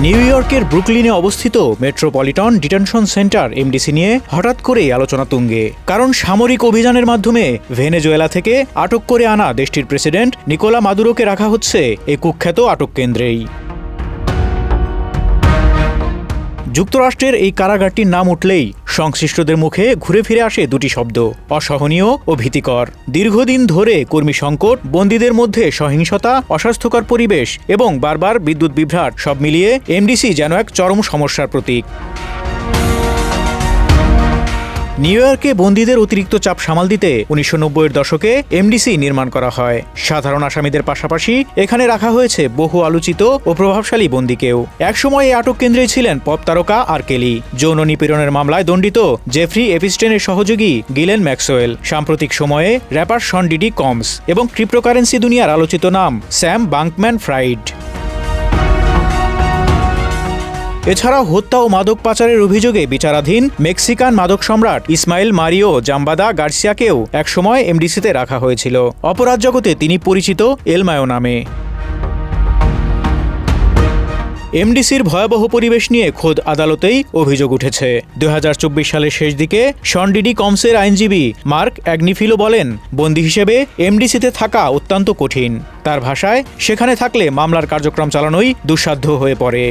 New ইয়র্কের ব্রুকলিনে অবস্থিত metropolitan detention centre MDC নিয়ে হঠাৎ করেই আলোচনা তুঙ্গে। কারণ সামরিক অভিযানের মাধ্যমে ভেনেজুয়েলা থেকে আটক করে আনা দেশটির প্রেসিডেন্ট নিকোলা মাদুরোকে রাখা হচ্ছে এই কুখ্যাত আটক কেন্দ্রেই। যুক্তরাষ্ট্রের এই কারাগারটির নাম উঠলেই সংশ্লিষ্টদের মুখে ঘুরে ফিরে আসে দুটি শব্দ: অসহনীয় ও ভীতিকর। দীর্ঘদিন ধরে কর্মী সংকট, বন্দীদের মধ্যে সহিংসতা, অস্বাস্থ্যকর পরিবেশ এবং বারবার বিদ্যুৎ বিভ্রাট, সব মিলিয়ে এমডিসি যেন এক চরম সমস্যার প্রতীক। নিউ ইয়র্কে বন্দীদের অতিরিক্ত চাপ সামাল দিতে 1990-এর দশকে এমডিসি নির্মাণ করা হয়। সাধারণ আসামিদের পাশাপাশি এখানে রাখা হয়েছে বহু আলোচিত ও প্রভাবশালী বন্দীকেও। একসময় এই আটক কেন্দ্রে ছিলেন পপ তারকা আর কেলি, যৌন নিপীড়নের মামলায় দণ্ডিত জেফ্রি এপিস্টেনের সহযোগী গিলেন ম্যাক্সওয়েল, সাম্প্রতিক সময়ে র্যাপার শন ডিডি কমস এবং ক্রিপ্টোকারেন্সি দুনিয়ার আলোচিত নাম স্যাম বাঙ্কম্যান-ফ্রাইড। এছাড়াও হত্যা ও মাদক পাচারের অভিযোগে বিচারাধীন মেক্সিকান মাদক সম্রাট ইসমাইল মারিও জাম্বাদা গার্সিয়াকেও একসময় এমডিসিতে রাখা হয়েছিল। অপরাধ জগতে তিনি পরিচিত এল মায়ো নামে। এমডিসির ভয়াবহ পরিবেশ নিয়ে খোদ আদালতেই অভিযোগ উঠেছে। 2024 সালের শেষ দিকে শন ডিডি কমসের আইনজীবী মার্ক অ্যাগনিফিলো বলেন, বন্দী হিসেবে এমডিসিতে থাকা অত্যন্ত কঠিন। তার ভাষায়, সেখানে থাকলে মামলার কার্যক্রম চালানোই দুঃসাধ্য হয়ে পড়ে।